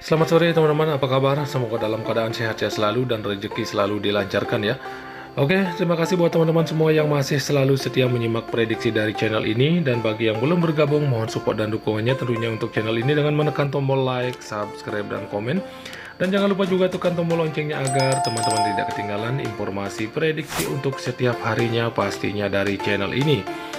Selamat sore teman-teman, apa kabar? Semoga dalam keadaan sehat ya selalu dan rezeki selalu dilancarkan ya. Oke, terima kasih buat teman-teman semua yang masih selalu setia menyimak prediksi dari channel ini. Dan bagi yang belum bergabung, mohon support dan dukungannya tentunya untuk channel ini dengan menekan tombol like, subscribe, dan komen. Dan jangan lupa juga tekan tombol loncengnya agar teman-teman tidak ketinggalan informasi prediksi untuk setiap harinya pastinya dari channel ini.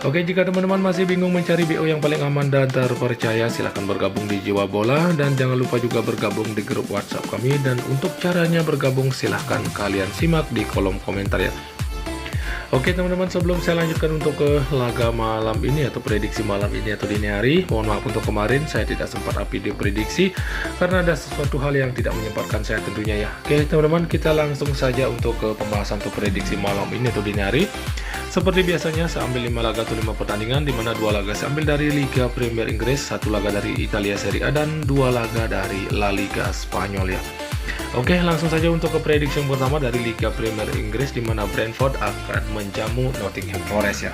Oke, jika teman-teman masih bingung mencari BO yang paling aman dan terpercaya, silahkan bergabung di Jiwa Bola. Dan jangan lupa juga bergabung di grup WhatsApp kami. Dan untuk caranya bergabung, silahkan kalian simak di kolom komentar ya. Oke teman-teman, sebelum saya lanjutkan untuk ke laga malam ini atau prediksi malam ini atau dini hari, mohon maaf untuk kemarin saya tidak sempat update prediksi karena ada sesuatu hal yang tidak menyempatkan saya tentunya ya. Oke teman-teman, kita langsung saja untuk ke pembahasan untuk prediksi malam ini atau dini hari. Seperti biasanya saya ambil 5 laga atau 5 pertandingan, dimana 2 laga saya ambil dari Liga Premier Inggris, 1 laga dari Italia Serie A, dan 2 laga dari La Liga Spanyol ya. Oke, langsung saja untuk ke prediksi yang pertama dari Liga Premier Inggris, di mana Brentford akan menjamu Nottingham Forest ya.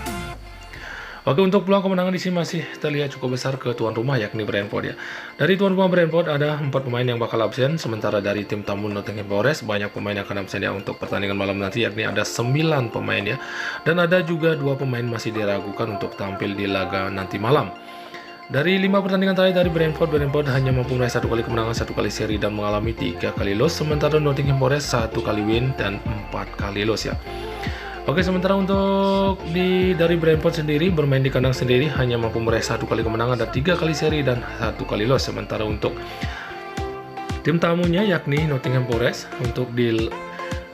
Oke, untuk peluang kemenangan di sini masih terlihat cukup besar ke tuan rumah yakni Brentford ya. Dari tuan rumah Brentford ada 4 pemain yang bakal absen, sementara dari tim tamu Nottingham Forest banyak pemain yang akan absen ya untuk pertandingan malam nanti, yakni ada 9 pemain ya. Dan ada juga 2 pemain masih diragukan untuk tampil di laga nanti malam. Dari 5 pertandingan terakhir dari Brentford hanya mampu meraih 1 kali kemenangan, 1 kali seri, dan mengalami 3 kali loss, sementara Nottingham Forest 1 kali win dan 4 kali loss ya. Oke, sementara untuk dari Brentford sendiri bermain di kandang sendiri hanya mampu meraih 1 kali kemenangan dan 3 kali seri dan 1 kali loss, sementara untuk tim tamunya yakni Nottingham Forest untuk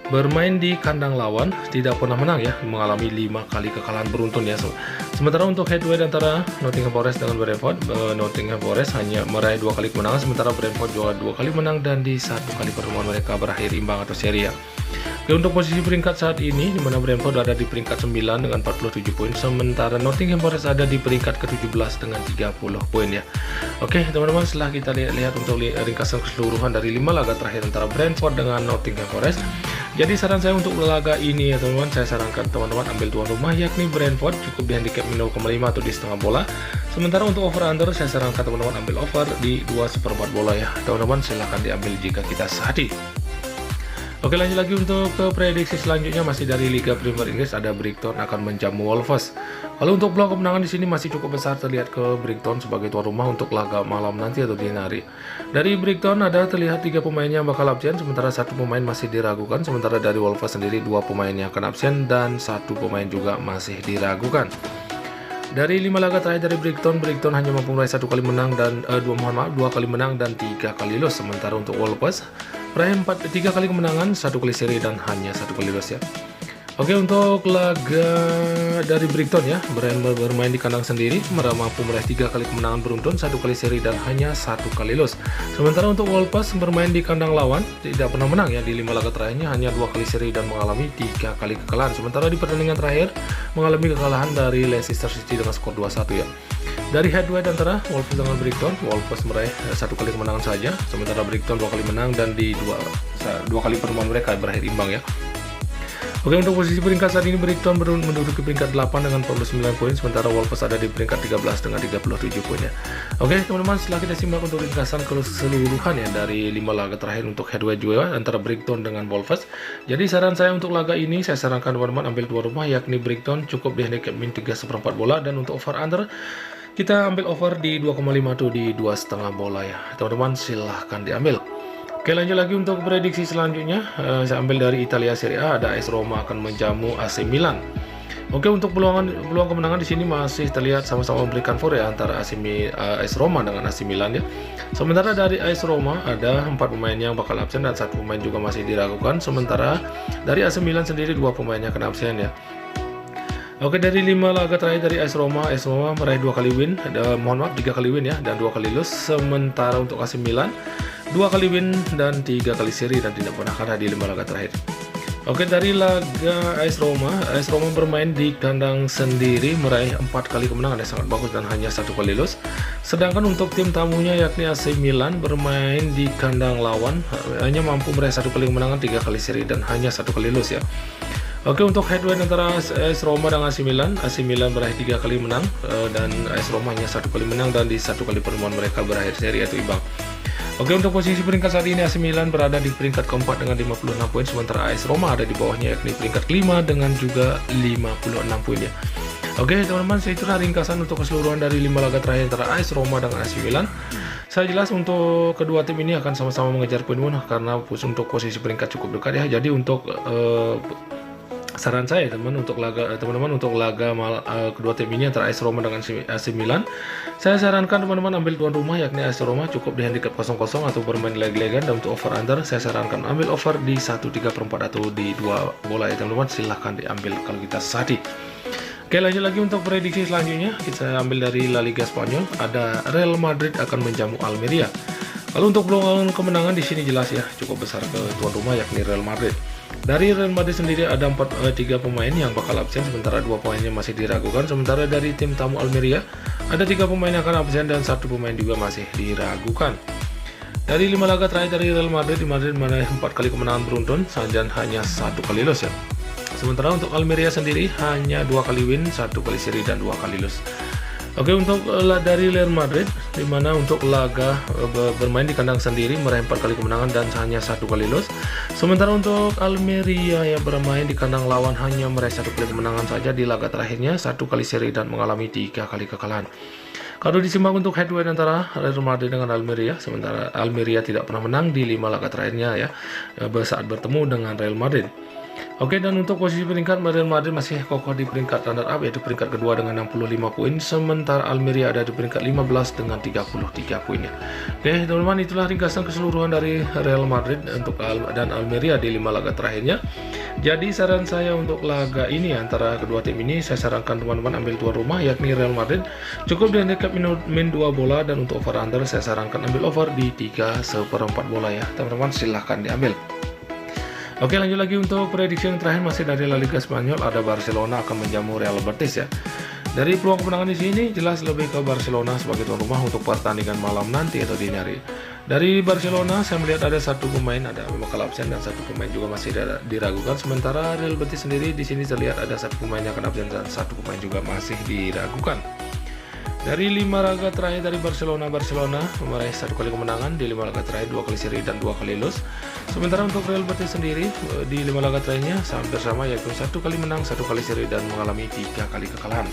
bermain di kandang lawan tidak pernah menang ya, mengalami 5 kali kekalahan beruntun ya. Sementara untuk head to head antara Nottingham Forest dengan Brentford, Nottingham Forest hanya meraih 2 kali kemenangan, sementara Brentford juga 2 kali menang dan di 1 kali pertemuan mereka berakhir imbang atau seri ya. Oke, untuk posisi peringkat saat ini, di mana Brentford ada di peringkat 9 dengan 47 poin, sementara Nottingham Forest ada di peringkat ke-17 dengan 30 poin ya. Oke teman-teman, setelah kita lihat untuk ringkasan keseluruhan dari 5 laga terakhir antara Brentford dengan Nottingham Forest, jadi saran saya untuk laga ini ya teman-teman, saya sarankan teman-teman ambil tuan rumah yakni Brentford, cukup di handicap 0,5 atau di setengah bola. Sementara untuk over under, saya sarankan teman-teman ambil over di 2/4 bola ya. Teman-teman silahkan diambil jika kita sehati. Oke, lanjut lagi untuk ke prediksi selanjutnya, masih dari Liga Premier Inggris, ada Brighton akan menjamu Wolves. Kalau untuk peluang kemenangan di sini masih cukup besar terlihat ke Brighton sebagai tuan rumah untuk laga malam nanti atau dini hari. Dari Brighton ada terlihat 3 pemain yang bakal absen, sementara 1 pemain masih diragukan. Sementara dari Wolves sendiri 2 pemain yang akan absen dan 1 pemain juga masih diragukan. Dari 5 laga terakhir dari Brighton hanya mampu meraih 1 kali menang dan 2 kali menang dan 3 kali loss. Sementara untuk Wolves meraih 3 kali kemenangan, 1 kali seri, dan hanya 1 kali loss ya. Oke, untuk laga dari Brighton ya, bermain di kandang sendiri mampu meraih 3 kali kemenangan beruntun, 1 kali seri, dan hanya 1 kali loss. Sementara untuk Wolves bermain di kandang lawan tidak pernah menang ya, di 5 laga terakhirnya hanya 2 kali seri dan mengalami 3 kali kekalahan. Sementara di pertandingan terakhir mengalami kekalahan dari Leicester City dengan skor 2-1 ya. Dari head to head antara Wolves dengan Brighton, Wolves meraih 1 kali kemenangan saja, sementara Brighton 2 kali menang dan di 2 kali pertemuan mereka berakhir imbang ya. Oke, untuk posisi peringkat saat ini Brighton menduduki peringkat 8 dengan 49 poin, sementara Wolves ada di peringkat 13 dengan 37 poin ya. Oke teman-teman, setelah kita simak untuk ringkasan keseluruhan ya dari 5 laga terakhir untuk head to head juga antara Brighton dengan Wolves. Jadi saran saya untuk laga ini, saya sarankan teman-teman ambil tuan rumah yakni Brighton, cukup di handicap min 3/4 bola, dan untuk over under kita ambil over di 2,5 tuh di 2,5 bola ya. Teman-teman silahkan diambil. Oke, lanjut lagi untuk prediksi selanjutnya, saya ambil dari Italia Serie A, ada AS Roma akan menjamu AC Milan. Oke, untuk peluang kemenangan di sini masih terlihat sama-sama memberikan for ya antara AS Roma dengan AC Milan ya. Sementara dari AS Roma ada 4 pemain yang bakal absen dan 1 pemain juga masih diragukan. Sementara dari AC Milan sendiri 2 pemain yang akan absen ya. Oke, dari 5 laga terakhir dari AS Roma meraih 2 kali win, 3 kali win ya, dan 2 kali loss. Sementara untuk AC Milan 2 kali win dan 3 kali seri dan tidak pernah kalah di 5 laga terakhir. Oke, dari laga AS Roma bermain di kandang sendiri meraih 4 kali kemenangan yang sangat bagus dan hanya 1 kali loss. Sedangkan untuk tim tamunya yakni AC Milan bermain di kandang lawan hanya mampu meraih 1 kali kemenangan, 3 kali seri, dan hanya 1 kali loss ya. Oke, untuk head to head antara AS Roma dan AC Milan meraih 3 kali menang dan AS Roma hanya 1 kali menang dan di 1 kali pertemuan mereka berakhir seri atau imbang. Oke, untuk posisi peringkat saat ini AC Milan berada di peringkat keempat dengan 56 poin, sementara AS Roma ada di bawahnya yakni peringkat kelima dengan juga 56 poin ya. Oke teman-teman, itulah ringkasan untuk keseluruhan dari 5 laga terakhir antara AS Roma dengan AC Milan. Saya jelas untuk kedua tim ini akan sama-sama mengejar poin karena untuk posisi peringkat cukup dekat ya. Jadi untuk saran saya teman-teman untuk laga kedua tim ini antara AS Roma dengan AC Milan, saya sarankan teman-teman ambil tuan rumah yakni AS Roma, cukup di handicap 0-0 atau bermain leg-legan. Dan untuk over under saya sarankan ambil over di 1/3/4 atau di 2 bola ya teman-teman, silahkan diambil kalau kita sadi. Oke, lanjut lagi untuk prediksi selanjutnya. Kita ambil dari La Liga Spanyol, ada Real Madrid akan menjamu Almeria. Kalau untuk peluang kemenangan di sini jelas ya, cukup besar ke tuan rumah yakni Real Madrid. Dari Real Madrid sendiri ada 3 pemain yang bakal absen, sementara 2 pemainnya masih diragukan. Sementara dari tim tamu Almeria ada 3 pemain yang akan absen dan 1 pemain juga masih diragukan. Dari 5 laga terakhir dari Real Madrid, meraih 4 kali kemenangan beruntun dan hanya 1 kali loss ya. Sementara untuk Almeria sendiri hanya 2 kali win, 1 kali seri dan 2 kali loss. Oke, untuk dari Real Madrid, dimana untuk laga bermain di kandang sendiri meraih 4 kali kemenangan dan hanya 1 kali loss. Sementara untuk Almeria yang bermain di kandang lawan hanya meraih 1 kali kemenangan saja di laga terakhirnya, 1 kali seri dan mengalami 3 kali kekalahan. Kalau disimak untuk head to head antara Real Madrid dengan Almeria, sementara Almeria tidak pernah menang di 5 laga terakhirnya ya saat bertemu dengan Real Madrid. Oke, dan untuk posisi peringkat, Real Madrid masih kokoh di peringkat runner up yaitu peringkat kedua dengan 65 poin, sementara Almeria ada di peringkat 15 dengan 33 poinnya. Oke teman-teman, itulah ringkasan keseluruhan dari Real Madrid dan Almeria di 5 laga terakhirnya. Jadi saran saya untuk laga ini antara kedua tim ini, saya sarankan teman-teman ambil tuan rumah yakni Real Madrid, cukup di handicap min 2 bola, dan untuk over under saya sarankan ambil over di 3/4 bola ya teman-teman, silahkan diambil. Oke, lanjut lagi untuk prediksi yang terakhir masih dari La Liga Spanyol, ada Barcelona akan menjamu Real Betis ya. Dari peluang kemenangan di sini jelas lebih ke Barcelona sebagai tuan rumah untuk pertandingan malam nanti atau dini hari. Dari Barcelona saya melihat ada 1 pemain ada bakal absen dan 1 pemain juga masih diragukan. Sementara Real Betis sendiri di sini terlihat ada 1 pemain yang akan absen dan 1 pemain juga masih diragukan. Dari 5 laga terakhir dari Barcelona meraih 1 kali kemenangan, di 5 laga terakhir 2 kali seri dan 2 kali loss. Sementara untuk Real Betis sendiri di 5 laga terakhirnya hampir sama yaitu 1 kali menang, 1 kali seri dan mengalami 3 kali kekalahan.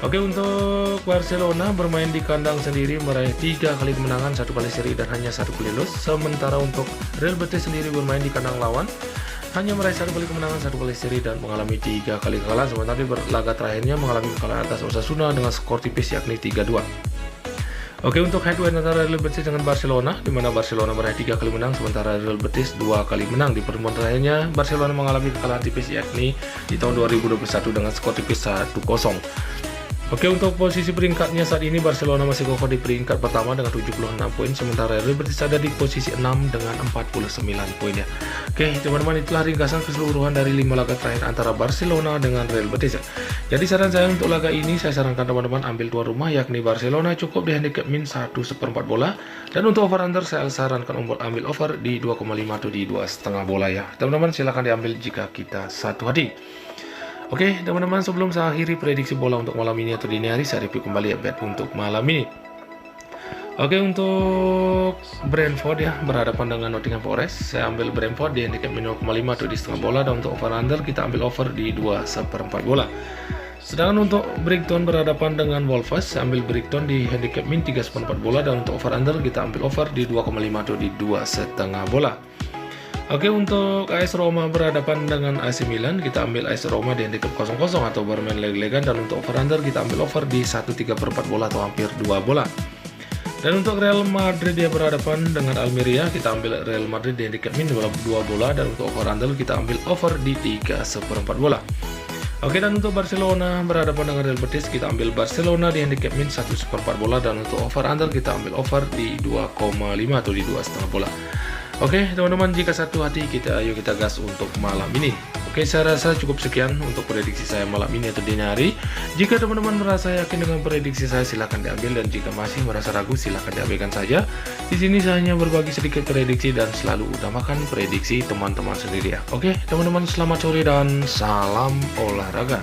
Oke, untuk Barcelona bermain di kandang sendiri meraih 3 kali kemenangan, 1 kali seri dan hanya 1 kali loss. Sementara untuk Real Betis sendiri bermain di kandang lawan hanya meraih 1 kali kemenangan, 1 kali seri dan mengalami 3 kali kekalahan. Sementara di laga terakhirnya mengalami kekalahan atas Osasuna dengan skor tipis yakni 3-2. Oke, untuk head to head antara Real Betis dengan Barcelona, di mana Barcelona meraih 3 kali menang, sementara Real Betis 2 kali menang. Di pertemuan terakhirnya Barcelona mengalami kekalahan tipis yakni di tahun 2021 dengan skor tipis 1-0. Oke, untuk posisi peringkatnya saat ini Barcelona masih kokoh di peringkat pertama dengan 76 poin, sementara Real Betis ada di posisi 6 dengan 49 poin ya. Oke teman-teman, itulah ringkasan keseluruhan dari 5 laga terakhir antara Barcelona dengan Real Betis ya. Jadi saran saya untuk laga ini, saya sarankan teman-teman ambil tuan rumah yakni Barcelona, cukup di handicap min 1/4 bola, dan untuk over under saya sarankan ambil over di 2,5 atau di 2,5 bola ya. Teman-teman silahkan diambil jika kita satu hati. Oke teman-teman, sebelum saya akhiri prediksi bola untuk malam ini atau dini hari, saya review kembali update untuk malam ini. Oke, untuk Brentford ya berhadapan dengan Nottingham Forest, saya ambil Brentford di handicap min 0,5 atau di setengah bola, dan untuk over under kita ambil over di 2/4 bola. Sedangkan untuk Brighton berhadapan dengan Wolves, saya ambil Brighton di handicap min 3/4 bola, dan untuk over under kita ambil over di 2,5 atau di 2,5 bola. Oke, untuk AS Roma berhadapan dengan AC Milan, kita ambil AS Roma di handicap 0-0 atau bermain leg-legan, dan untuk over under kita ambil over di 1/3/4 bola atau hampir 2 bola. Dan untuk Real Madrid yang berhadapan dengan Almeria, kita ambil Real Madrid di handicap min 2 bola, dan untuk over under kita ambil over di 3/4 bola. Oke, dan untuk Barcelona berhadapan dengan Real Betis, kita ambil Barcelona di handicap min 1/4 bola, dan untuk over under kita ambil over di 2,5 atau di 2,5 bola. Oke teman-teman, jika satu hati ayo kita gas untuk malam ini. Oke, saya rasa cukup sekian untuk prediksi saya malam ini atau dini hari. Jika teman-teman merasa yakin dengan prediksi saya, silahkan diambil, dan jika masih merasa ragu silahkan diabaikan saja. Di sini saya hanya berbagi sedikit prediksi dan selalu utamakan prediksi teman-teman sendiri ya. Oke teman-teman, selamat sore dan salam olahraga.